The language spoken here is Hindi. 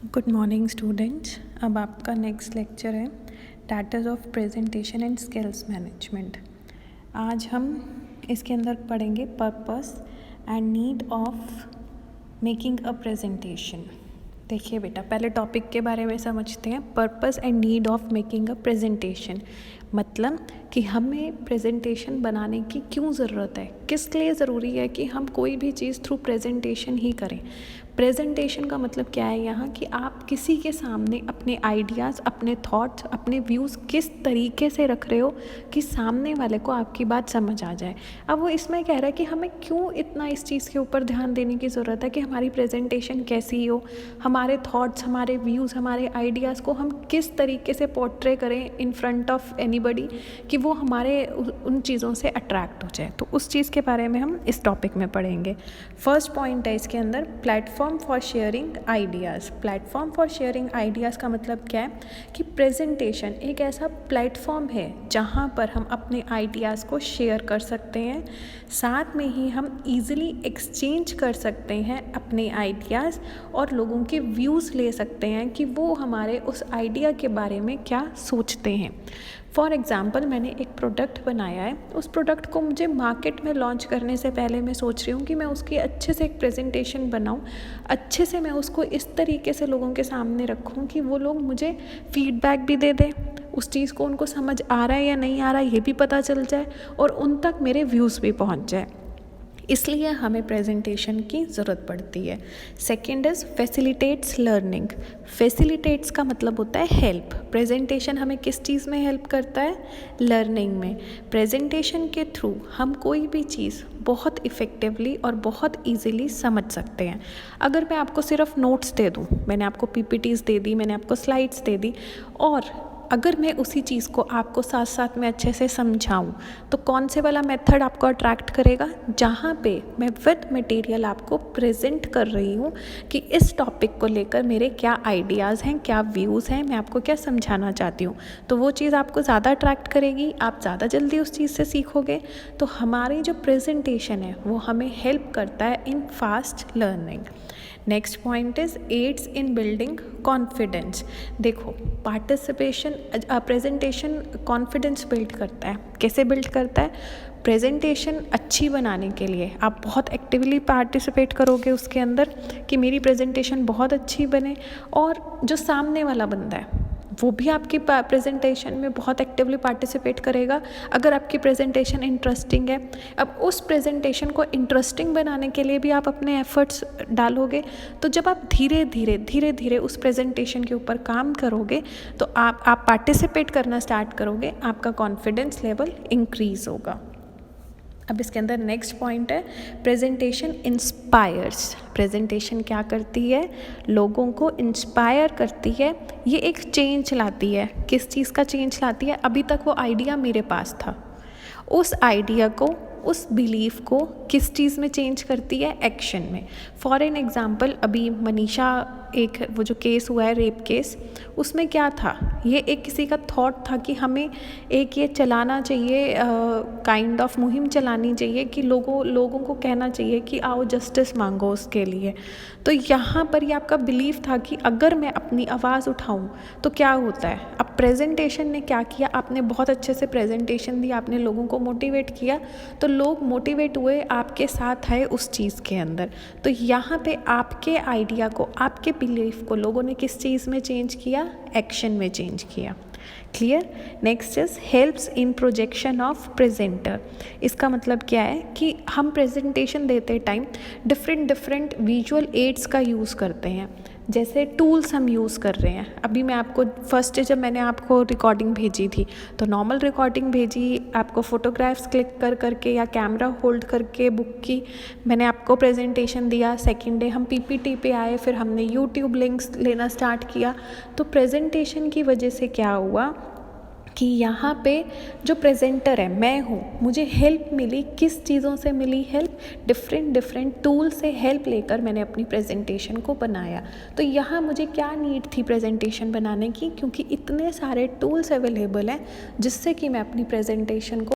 Good morning students. अब आपका नेक्स्ट लेक्चर है types of presentation and skills management. आज हम इसके अंदर पढ़ेंगे purpose and need of making a presentation. देखिए बेटा, पहले टॉपिक के बारे में समझते हैं। Purpose and need of making a presentation मतलब कि हमें प्रेजेंटेशन बनाने की क्यों ज़रूरत है, किस लिए ज़रूरी है कि हम कोई भी चीज़ थ्रू प्रेजेंटेशन ही करें। प्रेजेंटेशन का मतलब क्या है यहाँ कि आप किसी के सामने अपने आइडियाज़, अपने थॉट्स, अपने व्यूज़ किस तरीके से रख रहे हो कि सामने वाले को आपकी बात समझ आ जाए। अब वो इसमें कह रहा है कि हमें क्यों इतना इस चीज़ के ऊपर ध्यान देने की ज़रूरत है कि हमारी प्रेजेंटेशन कैसी हो, हमारे थॉट्स, हमारे व्यूज़, हमारे आइडियाज़ को हम किस तरीके से पोर्ट्रे करें इन फ्रंट ऑफ एनीबडी कि वो हमारे उन चीज़ों से अट्रैक्ट हो जाए। तो उस चीज़ के बारे में हम इस टॉपिक में पढ़ेंगे। फर्स्ट पॉइंट है इसके अंदर platform for sharing ideas. Platform for sharing ideas का मतलब क्या है कि प्रेजेंटेशन एक ऐसा प्लेटफॉर्म है जहाँ पर हम अपने आइडियाज़ को शेयर कर सकते हैं, साथ में ही हम इजीली एक्सचेंज कर सकते हैं अपने आइडियाज़ और लोगों के व्यूज़ ले सकते हैं कि वो हमारे उस आइडिया के बारे में क्या सोचते हैं। फॉर एग्ज़ाम्पल, मैंने एक प्रोडक्ट बनाया है, उस प्रोडक्ट को मुझे मार्केट में लॉन्च करने से पहले मैं सोच रही हूँ कि मैं उसकी अच्छे से एक प्रेजेंटेशन बनाऊँ, अच्छे से मैं उसको इस तरीके से लोगों के सामने रखूँ कि वो लोग मुझे फीडबैक भी दे दें, उस चीज़ को उनको समझ आ रहा है या नहीं आ रहा है ये भी पता चल जाए और उन तक मेरे व्यूज़ भी पहुँच जाए। इसलिए हमें प्रेजेंटेशन की ज़रूरत पड़ती है। Second is facilitates learning. Facilitates का मतलब होता है हेल्प। प्रेजेंटेशन हमें किस चीज़ में हेल्प करता है? लर्निंग में। प्रेजेंटेशन के थ्रू हम कोई भी चीज़ बहुत इफ़ेक्टिवली और बहुत इजीली समझ सकते हैं। अगर मैं आपको सिर्फ नोट्स दे दूँ, मैंने आपको पीपीटीज़ दे दी, मैंने आपको स्लाइड्स दे दी, और अगर मैं उसी चीज़ को आपको साथ साथ में अच्छे से समझाऊं तो कौन से वाला मेथड आपको अट्रैक्ट करेगा? जहाँ पे मैं विद मटेरियल आपको प्रेजेंट कर रही हूँ कि इस टॉपिक को लेकर मेरे क्या आइडियाज़ हैं, क्या व्यूज़ हैं, मैं आपको क्या समझाना चाहती हूँ। तो वो चीज़ आपको ज़्यादा अट्रैक्ट करेगी, आप ज़्यादा जल्दी उस चीज़ से सीखोगे। तो हमारी जो प्रेजेंटेशन है वो हमें हेल्प करता है in fast learning. Next point is aids in building confidence. देखो, पार्टिसिपेशन प्रेजेंटेशन कॉन्फिडेंस बिल्ड करता है। कैसे बिल्ड करता है? प्रेजेंटेशन अच्छी बनाने के लिए आप बहुत एक्टिवली पार्टिसिपेट करोगे उसके अंदर कि मेरी प्रेजेंटेशन बहुत अच्छी बने, और जो सामने वाला बंदा है वो भी आपकी प्रेजेंटेशन में बहुत एक्टिवली पार्टिसिपेट करेगा अगर आपकी प्रेजेंटेशन इंटरेस्टिंग है। अब उस प्रेजेंटेशन को इंटरेस्टिंग बनाने के लिए भी आप अपने एफर्ट्स डालोगे। तो जब आप धीरे धीरे उस प्रेजेंटेशन के ऊपर काम करोगे तो आप पार्टिसिपेट करना स्टार्ट करोगे, आपका कॉन्फिडेंस लेवल इंक्रीज़ होगा। अब इसके अंदर नेक्स्ट पॉइंट है प्रेजेंटेशन इंस्पायर्स। प्रेजेंटेशन क्या करती है? लोगों को इंस्पायर करती है। ये एक चेंज लाती है। किस चीज़ का चेंज लाती है? अभी तक वो आइडिया मेरे पास था, उस आइडिया को, उस बिलीफ को किस चीज़ में चेंज करती है? एक्शन में। फॉर एन एग्ज़ाम्पल, अभी मनीषा एक वो जो केस हुआ है, रेप केस, उसमें क्या था? ये एक किसी का थॉट था कि हमें एक ये चलाना चाहिए, काइंड ऑफ मुहिम चलानी चाहिए कि लोगों को कहना चाहिए कि आओ जस्टिस मांगो उसके लिए। तो यहाँ पर ये आपका बिलीफ था कि अगर मैं अपनी आवाज़ उठाऊँ तो क्या होता है। अब प्रेजेंटेशन ने क्या किया? आपने बहुत अच्छे से प्रेजेंटेशन दी, आपने लोगों को मोटिवेट किया, तो लोग मोटिवेट हुए, आपके साथ आए उस चीज़ के अंदर। तो यहाँ पे आपके आइडिया को, आपके बिलीफ को लोगों ने किस चीज़ में चेंज किया? एक्शन में चेंज किया। Clear? Next is helps in projection of presenter. इसका मतलब क्या है कि हम प्रेजेंटेशन देते टाइम डिफरेंट विजुअल एड्स का यूज़ करते हैं। जैसे टूल्स हम यूज़ कर रहे हैं। अभी मैं आपको फर्स्ट जब मैंने आपको रिकॉर्डिंग भेजी थी तो नॉर्मल रिकॉर्डिंग भेजी, आपको फ़ोटोग्राफ्स क्लिक कर करके या कैमरा होल्ड करके बुक की, मैंने आपको प्रेजेंटेशन दिया। सेकेंड डे हम पीपीटी पे आए, फिर हमने यूट्यूब लिंक्स लेना स्टार्ट किया। तो प्रेजेंटेशन की वजह से क्या हुआ कि यहाँ पे जो प्रेजेंटर है मैं हूँ, मुझे हेल्प मिली। किस चीज़ों से मिली हेल्प? डिफरेंट टूल से हेल्प लेकर मैंने अपनी प्रेजेंटेशन को बनाया। तो यहाँ मुझे क्या नीड थी प्रेजेंटेशन बनाने की? क्योंकि इतने सारे टूल्स अवेलेबल हैं जिससे कि मैं अपनी प्रेजेंटेशन को